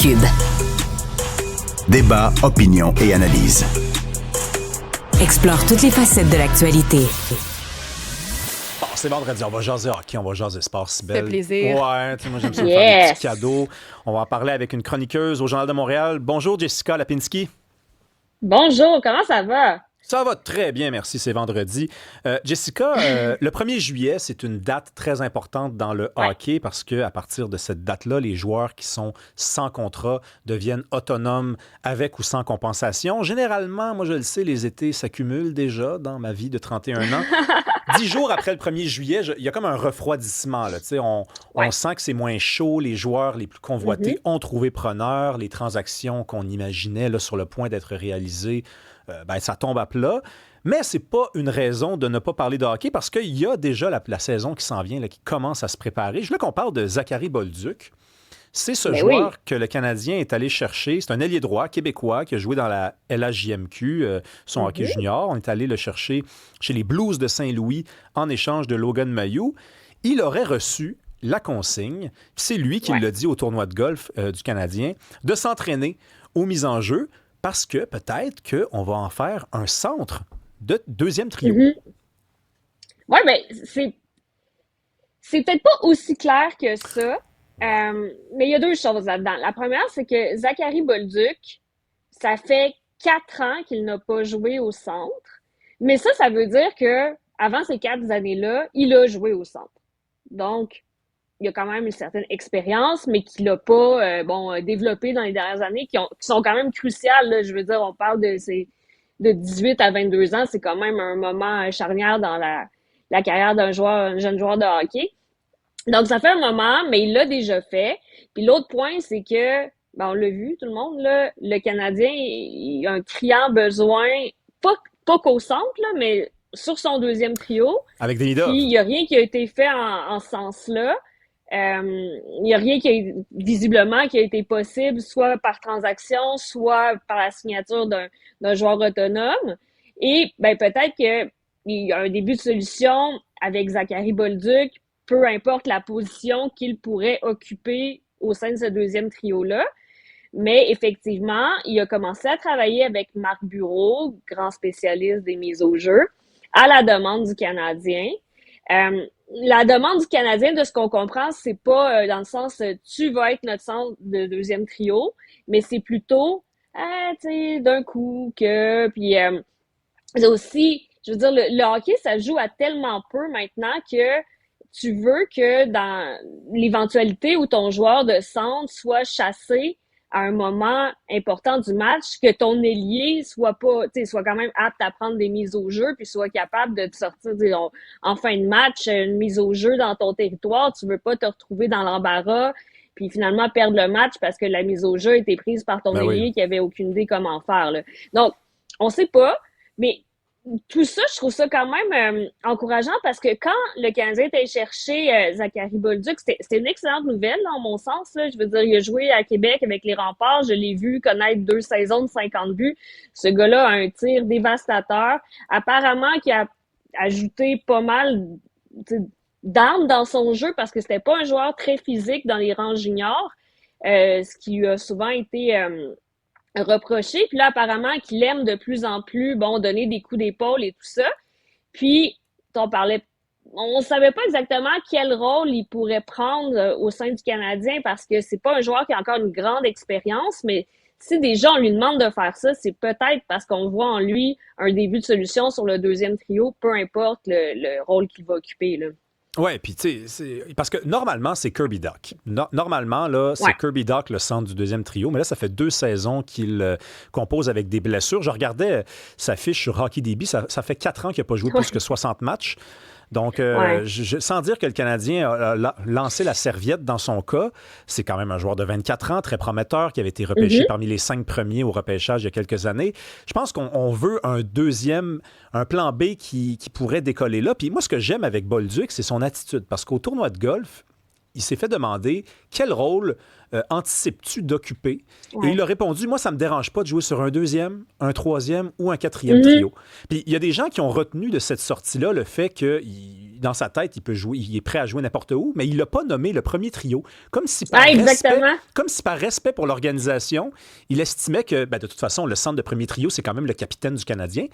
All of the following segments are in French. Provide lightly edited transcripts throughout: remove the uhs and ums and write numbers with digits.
Cube. Débat, opinion et analyse. Explore toutes les facettes de l'actualité. Bon, c'est vendredi, on va jaser hockey, on va jaser sport, si belle. Ça fait plaisir. Ouais, tu sais, moi j'aime ça me faire des petits cadeaux. On va en parler avec une chroniqueuse au Journal de Montréal. Bonjour Jessica Lapinski. Bonjour, comment ça va? Ça va très bien, merci, c'est vendredi. Jessica, le 1er juillet, c'est une date très importante dans le hockey parce qu'à partir de cette date-là, les joueurs qui sont sans contrat deviennent autonomes avec ou sans compensation. Généralement, moi je le sais, les étés s'accumulent déjà dans ma vie de 31 ans. 10 jours après le 1er juillet, il y a comme un refroidissement. Là, on sent que c'est moins chaud, les joueurs les plus convoités ont trouvé preneur, les transactions qu'on imaginait là, sur le point d'être réalisées, ça tombe à plat. Mais c'est pas une raison de ne pas parler de hockey parce qu'il y a déjà la saison qui s'en vient, là, qui commence à se préparer. Je veux qu'on parle de Zachary Bolduc. C'est ce joueur que le Canadien est allé chercher. C'est un ailier droit québécois qui a joué dans la LHJMQ, son hockey junior. On est allé le chercher chez les Blues de Saint-Louis en échange de Logan Mailloux. Il aurait reçu la consigne, c'est lui qui l'a dit au tournoi de golf du Canadien, de s'entraîner aux mises en jeu parce que peut-être qu'on va en faire un centre de deuxième trio. Oui, mais c'est peut-être pas aussi clair que ça. Mais il y a deux choses là-dedans. La première, c'est que Zachary Bolduc, ça fait 4 ans qu'il n'a pas joué au centre. Mais ça veut dire que avant ces 4 années-là, il a joué au centre. Donc, il a quand même une certaine expérience, mais qu'il n'a pas développé dans les dernières années, qui sont quand même cruciales. Là. Je veux dire, on parle de 18 à 22 ans, c'est quand même un moment charnière dans la carrière d'un jeune joueur de hockey. Donc, ça fait un moment, mais il l'a déjà fait. Puis l'autre point, c'est que, on l'a vu, tout le monde, là, le Canadien, il a un criant besoin, pas qu'au centre, là, mais sur son deuxième trio. Avec Denida. Puis il n'y a rien qui a été fait en ce sens-là. Il n'y a rien visiblement qui a été possible, soit par transaction, soit par la signature d'un joueur autonome. Et peut-être qu'il y a un début de solution avec Zachary Bolduc, peu importe la position qu'il pourrait occuper au sein de ce deuxième trio-là. Mais effectivement, il a commencé à travailler avec Marc Bureau, grand spécialiste des mises au jeu, à la demande du Canadien. La demande du Canadien, de ce qu'on comprend, c'est pas dans le sens tu vas être notre centre de deuxième trio, mais c'est plutôt d'un coup que puis c'est aussi, je veux dire, le hockey, ça joue à tellement peu maintenant que tu veux que dans l'éventualité où ton joueur de centre soit chassé à un moment important du match, que ton ailier soit quand même apte à prendre des mises au jeu puis soit capable de te sortir, disons, en fin de match, une mise au jeu dans ton territoire. Tu veux pas te retrouver dans l'embarras puis finalement perdre le match parce que la mise au jeu a été prise par ton ailier qui avait aucune idée comment faire, là. Donc, on sait pas, mais tout ça, je trouve ça quand même encourageant parce que quand le Canadien était chercher Zachary Bolduc, c'était une excellente nouvelle, dans mon sens. Là. Je veux dire, il a joué à Québec avec les Remparts. Je l'ai vu connaître 2 saisons de 50 buts. Ce gars-là a un tir dévastateur. Apparemment, qu'il a ajouté pas mal d'armes dans son jeu parce que c'était pas un joueur très physique dans les rangs juniors, ce qui lui a souvent été reproché. Puis là, apparemment, qu'il aime de plus en plus, donner des coups d'épaule et tout ça. Puis, on savait pas exactement quel rôle il pourrait prendre au sein du Canadien parce que c'est pas un joueur qui a encore une grande expérience, mais si déjà on lui demande de faire ça, c'est peut-être parce qu'on voit en lui un début de solution sur le deuxième trio, peu importe le rôle qu'il va occuper, là. Oui, puis tu sais, parce que normalement, c'est Kirby Dach. Normalement, là, c'est Kirby Dach, le centre du deuxième trio, mais là, ça fait 2 saisons qu'il compose avec des blessures. Je regardais sa fiche sur HockeyDB, ça fait 4 ans qu'il n'a pas joué plus que 60 matchs. Donc, sans dire que le Canadien a lancé la serviette dans son cas, c'est quand même un joueur de 24 ans, très prometteur, qui avait été repêché parmi les 5 premiers au repêchage il y a quelques années. Je pense qu'on veut un plan B qui pourrait décoller là. Puis moi, ce que j'aime avec Bolduc, c'est son attitude. Parce qu'au tournoi de golf, il s'est fait demander quel rôle anticipes-tu d'occuper? Et il a répondu, moi, ça ne me dérange pas de jouer sur un deuxième, un troisième ou un quatrième trio. Puis il y a des gens qui ont retenu de cette sortie-là le fait que dans sa tête, il est prêt à jouer n'importe où, mais il l'a pas nommé le premier trio. Comme si par respect pour l'organisation, il estimait que, de toute façon, le centre de premier trio, c'est quand même le capitaine du Canadien.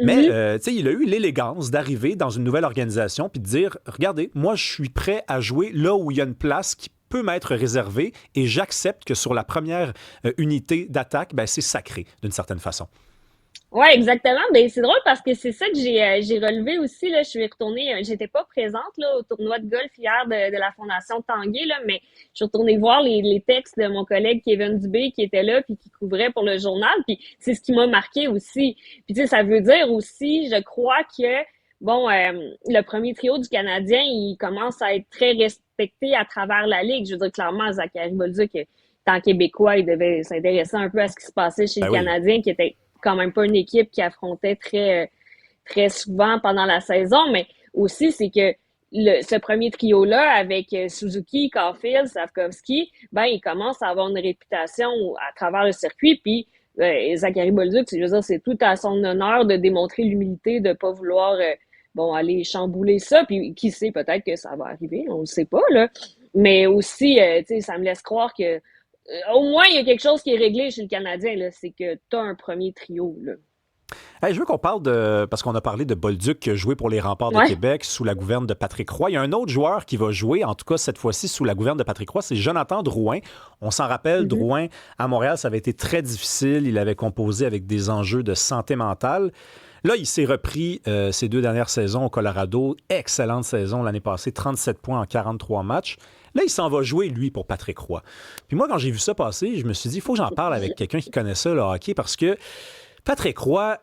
Mais, il a eu l'élégance d'arriver dans une nouvelle organisation puis de dire, regardez, moi, je suis prêt à jouer là où il y a une place qui peut m'être réservée et j'accepte que sur la première unité d'attaque, c'est sacré d'une certaine façon. Oui, exactement. Ben, c'est drôle parce que c'est ça que j'ai relevé aussi, là. Je suis retournée, j'étais pas présente, là, au tournoi de golf hier de la Fondation Tanguay, là, mais je suis retournée voir les textes de mon collègue Kevin Dubé qui était là puis qui couvrait pour le journal. Puis c'est ce qui m'a marqué aussi. Puis tu sais, ça veut dire aussi, je crois que, le premier trio du Canadien, il commence à être très respecté à travers la Ligue. Je veux dire, clairement, Zachary Bolduc, étant québécois, il devait s'intéresser un peu à ce qui se passait chez le Canadien, qui était quand même pas une équipe qui affrontait très, très souvent pendant la saison, mais aussi, c'est que ce premier trio-là, avec Suzuki, Caulfield, Slavkovski, il commence à avoir une réputation à travers le circuit, puis Zachary Bolduc, je veux dire, c'est tout à son honneur de démontrer l'humilité, de pas vouloir aller chambouler ça, puis qui sait, peut-être que ça va arriver, on ne sait pas, là. Mais aussi, tu sais, ça me laisse croire que au moins, il y a quelque chose qui est réglé chez le Canadien, là, c'est que tu as un premier trio. Là. Hey, je veux qu'on parle parce qu'on a parlé de Bolduc qui a joué pour les Remparts de Québec sous la gouverne de Patrick Roy. Il y a un autre joueur qui va jouer, en tout cas cette fois-ci sous la gouverne de Patrick Roy, c'est Jonathan Drouin. On s'en rappelle, Drouin, à Montréal, ça avait été très difficile. Il avait composé avec des enjeux de santé mentale. Là, il s'est repris ces 2 dernières saisons au Colorado. Excellente saison l'année passée, 37 points en 43 matchs. Là, il s'en va jouer, lui, pour Patrick Roy. Puis moi, quand j'ai vu ça passer, je me suis dit, il faut que j'en parle avec quelqu'un qui connaît ça, le hockey, parce que Patrick Roy,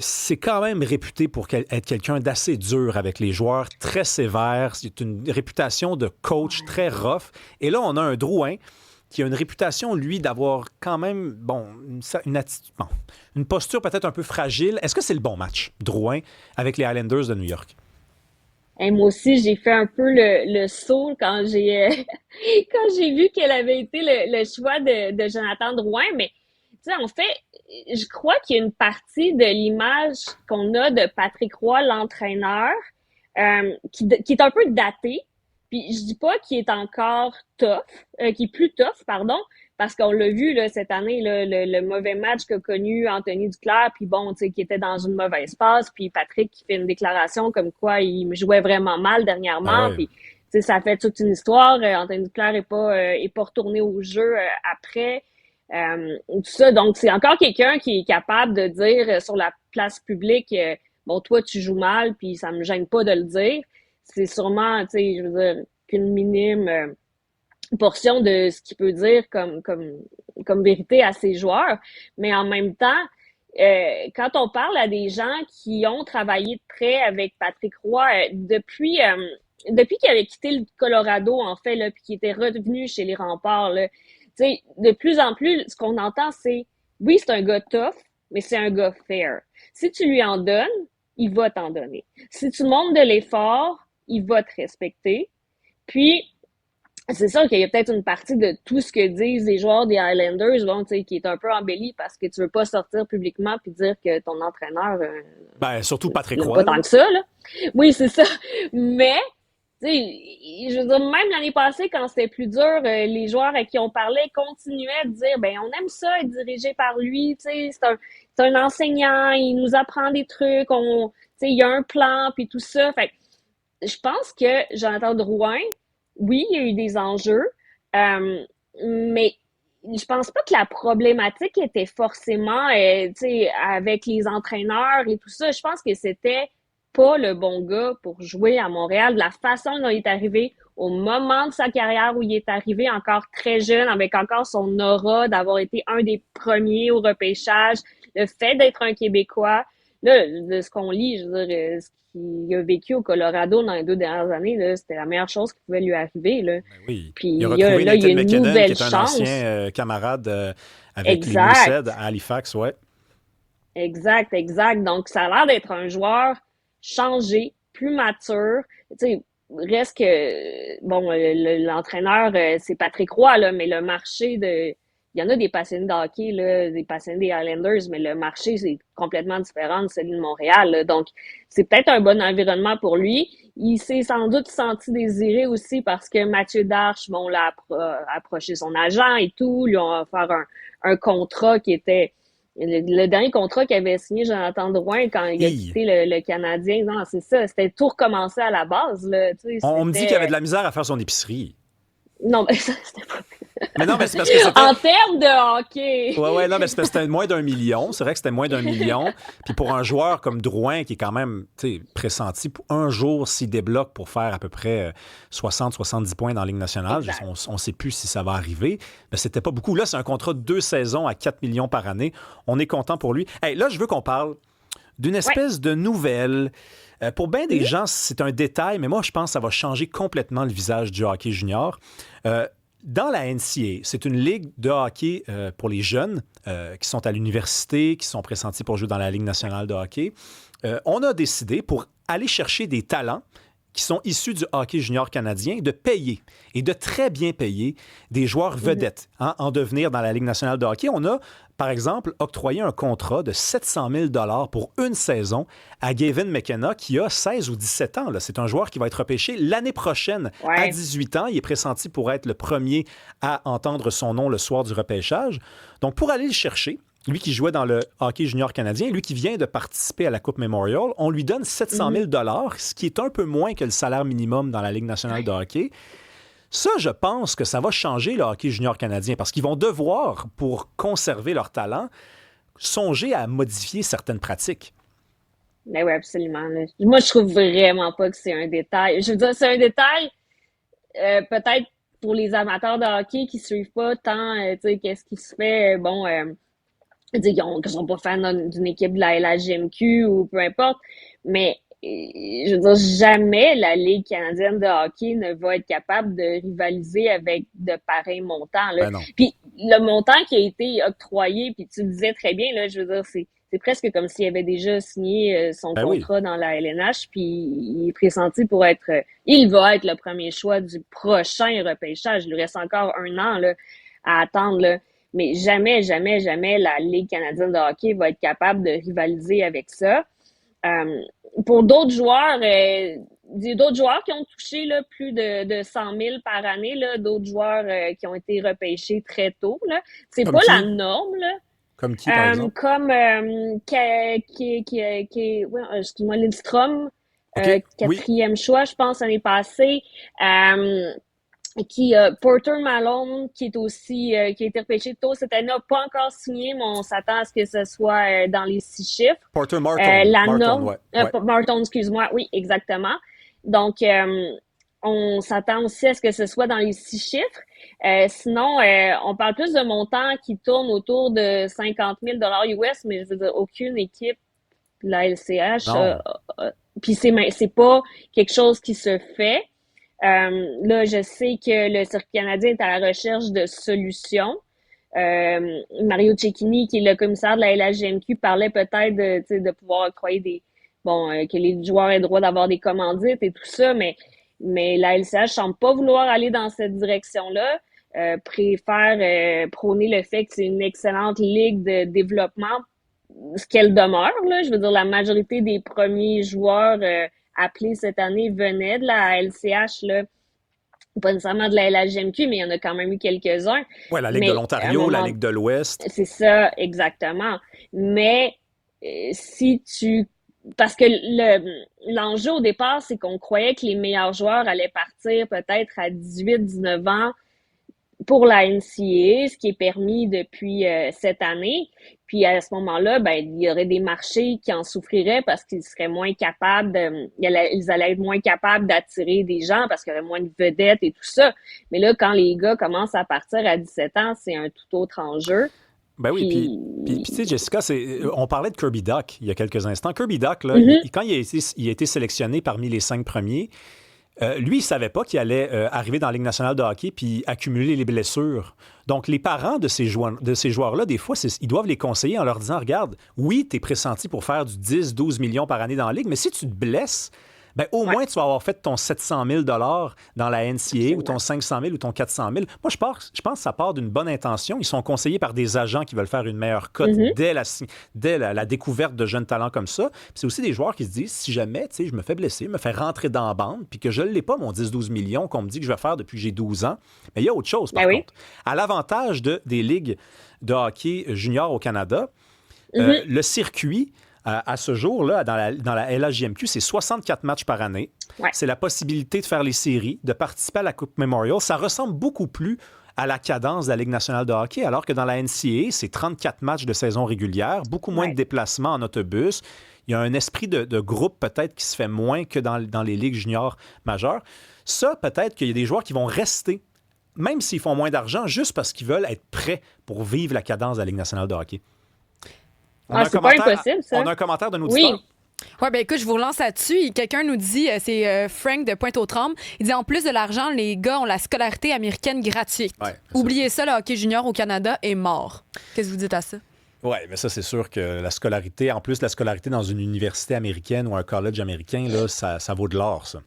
c'est quand même réputé pour être quelqu'un d'assez dur avec les joueurs, très sévère. C'est une réputation de coach très rough. Et là, on a un Drouin qui a une réputation, lui, d'avoir quand même, une posture peut-être un peu fragile. Est-ce que c'est le bon match, Drouin, avec les Islanders de New York? Et moi aussi, j'ai fait un peu le saut quand j'ai quand j'ai vu qu'elle avait été le choix de Jonathan Drouin. Mais tu sais, en fait, je crois qu'il y a une partie de l'image qu'on a de Patrick Roy, l'entraîneur, qui est un peu datée. Puis je dis pas qu'il est encore tough, qui est plus tough, pardon, parce qu'on l'a vu là, cette année, là, le mauvais match qu'a connu Anthony Duclair, puis bon, tu sais, qui était dans une mauvaise passe, puis Patrick qui fait une déclaration comme quoi il jouait vraiment mal dernièrement, puis tu sais, ça fait toute une histoire. Anthony Duclair est pas retourné au jeu après. Tout ça, donc c'est encore quelqu'un qui est capable de dire sur la place publique, bon, toi tu joues mal, puis ça me gêne pas de le dire. C'est sûrement, tu sais, je veux dire, qu'une minime portion de ce qu'il peut dire comme vérité à ses joueurs. Mais en même temps, quand on parle à des gens qui ont travaillé de près avec Patrick Roy, depuis qu'il avait quitté le Colorado, en fait, là, puis qu'il était revenu chez les Remparts, là, tu sais, de plus en plus, ce qu'on entend, c'est, oui, c'est un gars tough, mais c'est un gars fair. Si tu lui en donnes, il va t'en donner. Si tu montres de l'effort, il va te respecter. Puis, c'est sûr qu'il y a peut-être une partie de tout ce que disent les joueurs des Highlanders, bon, qui est un peu embellie parce que tu veux pas sortir publiquement puis dire que ton entraîneur... surtout Patrick Roy. Pas tant que ça, là. Oui, c'est ça. Mais, tu sais, je veux dire, même l'année passée, quand c'était plus dur, les joueurs à qui on parlait continuaient de dire, on aime ça être dirigé par lui, tu sais, c'est un enseignant, il nous apprend des trucs, tu sais, il y a un plan puis tout ça. Fait je pense que Jonathan Drouin, oui, il y a eu des enjeux, mais je pense pas que la problématique était forcément, tu sais, avec les entraîneurs et tout ça. Je pense que c'était pas le bon gars pour jouer à Montréal. De la façon dont il est arrivé, au moment de sa carrière où il est arrivé, encore très jeune, avec encore son aura d'avoir été un des premiers au repêchage, le fait d'être un Québécois. Là, de ce qu'on lit, je veux dire, ce qu'il a vécu au Colorado dans les 2 dernières années, là, c'était la meilleure chose qui pouvait lui arriver. Là. Oui. Puis il a retrouvé là, il y a une McKinnon, nouvelle qui est un chance. ancien camarade avec les Exact. Moosehead à Halifax, ouais. Exact. Donc, ça a l'air d'être un joueur changé, plus mature. Tu sais, reste que, bon, l'entraîneur, c'est Patrick Roy, là, mais le marché il y en a des passionnés de hockey, là, des passionnés des Islanders, mais le marché, c'est complètement différent de celui de Montréal, là. Donc, c'est peut-être un bon environnement pour lui. Il s'est sans doute senti désiré aussi parce que Mathieu Darche, bon, l'a approché son agent et tout, lui ont offert un contrat qui était le dernier contrat qu'avait signé Jonathan Drouin quand il a quitté le Canadien. Non, c'est ça, c'était tout recommencer à la base, là. Tu sais, On me dit qu'il avait de la misère à faire son épicerie. Non, mais ça, c'était pas... Mais non, mais c'est parce que c'était... En termes de hockey! Ouais, non, mais c'était moins d'1 million. C'est vrai que c'était moins d'1 million. Puis pour un joueur comme Drouin, qui est quand même pressenti, pour un jour, s'il débloque pour faire à peu près 60-70 points dans la Ligue nationale, on ne sait plus si ça va arriver, mais c'était pas beaucoup. Là, c'est un contrat de 2 saisons à 4 millions par année. On est content pour lui. Hey, là, je veux qu'on parle d'une espèce de nouvelle... pour bien des gens, c'est un détail, mais moi, je pense que ça va changer complètement le visage du hockey junior. Dans la NCAA, c'est une ligue de hockey pour les jeunes qui sont à l'université, qui sont pressentis pour jouer dans la Ligue nationale de hockey. On a décidé, pour aller chercher des talents qui sont issus du hockey junior canadien, de payer, et de très bien payer, des joueurs vedettes en devenir dans la Ligue nationale de hockey. On a, par exemple, octroyé un contrat de 700 000 pour une saison à Gavin McKenna, qui a 16 ou 17 ans. Là. C'est un joueur qui va être repêché l'année prochaine à 18 ans. Il est pressenti pour être le premier à entendre son nom le soir du repêchage. Donc, pour aller le chercher, lui qui jouait dans le hockey junior canadien, lui qui vient de participer à la Coupe Memorial, on lui donne 700 000 ce qui est un peu moins que le salaire minimum dans la Ligue nationale de hockey. Ça, je pense que ça va changer le hockey junior canadien parce qu'ils vont devoir, pour conserver leur talent, songer à modifier certaines pratiques. Ben oui, absolument. Là. Moi, je trouve vraiment pas que c'est un détail. Je veux dire, c'est un détail peut-être pour les amateurs de hockey qui suivent pas tant, tu sais, qu'est-ce qui se fait, qu'ils sont pas fans d'une équipe de la LHJMQ ou peu importe, mais je veux dire, jamais la Ligue canadienne de hockey ne va être capable de rivaliser avec de pareils montants. Là. Puis le montant qui a été octroyé, puis tu le disais très bien, là, je veux dire, c'est presque comme s'il avait déjà signé son contrat dans la LNH, puis il est pressenti pour être... il va être le premier choix du prochain repêchage. Il lui reste encore 1 an là, à attendre, là. Mais jamais, jamais, jamais la Ligue canadienne de hockey va être capable de rivaliser avec ça. Pour d'autres joueurs qui ont touché là, plus de 100 000 par année, là, d'autres joueurs qui ont été repêchés très tôt, là, c'est comme pas qui? La norme. Là. Comme qui, par exemple? Comme excuse-moi, Lindstrom, okay. 4e choix, je pense, l'année passée. Porter Malone, qui est aussi qui a été repêché tôt cette année, n'a pas encore signé, mais on s'attend à ce que ce soit dans les 6 chiffres. Porter Martin. Martin, excuse-moi, oui, exactement. Donc, on s'attend aussi à ce que ce soit dans les 6 chiffres. Sinon, on parle plus de montants qui tournent autour de 50 000 US, mais je veux dire, aucune équipe de la LCH, puis c'est pas quelque chose qui se fait. Là, je sais que le Circuit canadien est à la recherche de solutions. Mario Cecchini, qui est le commissaire de la LHJMQ, parlait peut-être de pouvoir octroyer que les joueurs aient droit d'avoir des commandites et tout ça, mais la LCH semble pas vouloir aller dans cette direction-là. Préfère prôner le fait que c'est une excellente ligue de développement, ce qu'elle demeure, là. Je veux dire, la majorité des premiers joueurs appelés cette année venaient de la LCH, là. Pas nécessairement de la LHJMQ, mais il y en a quand même eu quelques-uns. Oui, la Ligue de l'Ontario, la Ligue de l'Ouest. C'est ça, exactement. Mais parce que l'enjeu au départ, c'est qu'on croyait que les meilleurs joueurs allaient partir peut-être à 18-19 ans pour la NCAA, ce qui est permis depuis cette année. Puis à ce moment-là, il y aurait des marchés qui en souffriraient parce qu'ils seraient moins capables ils allaient être moins capables d'attirer des gens parce qu'il y aurait moins de vedettes et tout ça. Mais là, quand les gars commencent à partir à 17 ans, c'est un tout autre enjeu. Ben oui, puis tu sais, Jessica, on parlait de Kirby Dach il y a quelques instants. Kirby Dach, là, quand il a été sélectionné parmi les 5 premiers, lui, il ne savait pas qu'il allait arriver dans la Ligue nationale de hockey puis accumuler les blessures. Donc, les parents de ces joueurs-là, des fois, ils doivent les conseiller en leur disant, regarde, oui, tu es pressenti pour faire du 10-12 millions par année dans la Ligue, mais si tu te blesses, ben, au moins, tu vas avoir fait ton 700 000 dans la NCAA ou ton 500 000 ou ton 400 000. Moi, je pense que ça part d'une bonne intention. Ils sont conseillés par des agents qui veulent faire une meilleure cote dès la découverte de jeunes talents comme ça. Puis c'est aussi des joueurs qui se disent, si jamais je me fais blesser, me fais rentrer dans la bande, puis que je ne l'ai pas, mon 10-12 millions qu'on me dit que je vais faire depuis que j'ai 12 ans, mais il y a autre chose, par contre. À l'avantage des ligues de hockey junior au Canada, le circuit, à ce jour-là, dans la LHJMQ, c'est 64 matchs par année. Ouais. C'est la possibilité de faire les séries, de participer à la Coupe Memorial. Ça ressemble beaucoup plus à la cadence de la Ligue nationale de hockey, alors que dans la NCAA, c'est 34 matchs de saison régulière, beaucoup moins de déplacements en autobus. Il y a un esprit de groupe peut-être qui se fait moins que dans les ligues juniors majeures. Ça, peut-être qu'il y a des joueurs qui vont rester, même s'ils font moins d'argent, juste parce qu'ils veulent être prêts pour vivre la cadence de la Ligue nationale de hockey. C'est pas impossible, ça. On a un commentaire d'un auditeur. Oui. Oui, bien écoute, je vous relance là-dessus. Quelqu'un nous dit, c'est Frank de Pointe-aux-Trembles, il dit en plus de l'argent, les gars ont la scolarité américaine gratuite. Ouais, oubliez ça, le hockey junior au Canada est mort. Qu'est-ce que vous dites à ça? Oui, mais ça, c'est sûr que la scolarité, en plus la scolarité dans une université américaine ou un college américain, là, ça vaut de l'or, ça.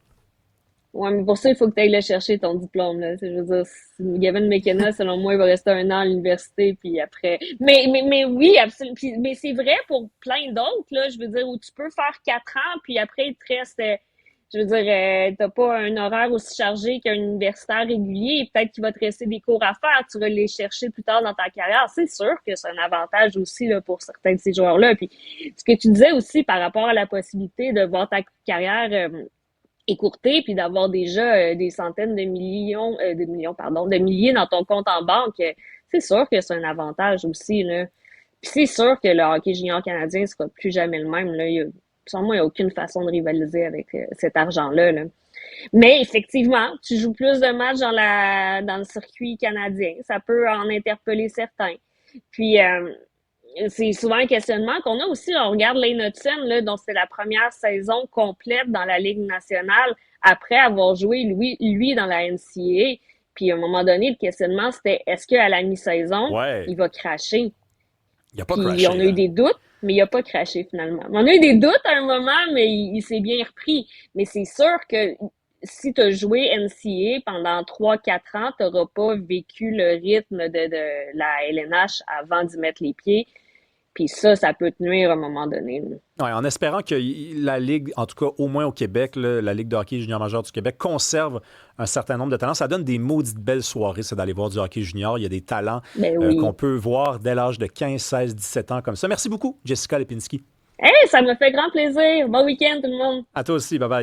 Oui, mais pour ça, il faut que tu ailles le chercher, ton diplôme. Là. Je veux dire, Gavin McKenna, selon moi, il va rester 1 an à l'université, puis après... Mais oui, absolument. Mais c'est vrai pour plein d'autres, là. Je veux dire, où tu peux faire 4 ans, puis après, il te reste... je veux dire, t'as pas un horaire aussi chargé qu'un universitaire régulier. Peut-être qu'il va te rester des cours à faire. Tu vas les chercher plus tard dans ta carrière. C'est sûr que c'est un avantage aussi là, pour certains de ces joueurs-là. Puis ce que tu disais aussi par rapport à la possibilité de voir ta carrière... écourté, puis d'avoir déjà des centaines de milliers dans ton compte en banque, c'est sûr que c'est un avantage aussi, là. Puis c'est sûr que le hockey junior canadien sera plus jamais le même, là. Selon moi, il n'y a aucune façon de rivaliser avec cet argent-là, là. Mais effectivement, tu joues plus de matchs dans le circuit canadien. Ça peut en interpeller certains. Puis, c'est souvent un questionnement qu'on a aussi. On regarde Lane Hutson, là, dont c'est la première saison complète dans la Ligue nationale après avoir joué, lui dans la NCAA. Puis, à un moment donné, le questionnement, c'était est-ce qu'à la mi-saison, il va cracher? Il n'a pas craché. On a eu des doutes, mais il n'a pas craché finalement. On a eu des doutes à un moment, mais il s'est bien repris. Mais c'est sûr que si tu as joué NCAA pendant 3-4 ans, tu n'auras pas vécu le rythme de la LNH avant d'y mettre les pieds. Puis ça peut te nuire à un moment donné. Oui, en espérant que la Ligue, en tout cas au moins au Québec, là, la Ligue de hockey junior majeur du Québec, conserve un certain nombre de talents. Ça donne des maudites belles soirées, ça, d'aller voir du hockey junior. Il y a des talents qu'on peut voir dès l'âge de 15, 16, 17 ans comme ça. Merci beaucoup, Jessica Lipinski. Hey, ça me fait grand plaisir. Bon week-end tout le monde. À toi aussi, bye-bye.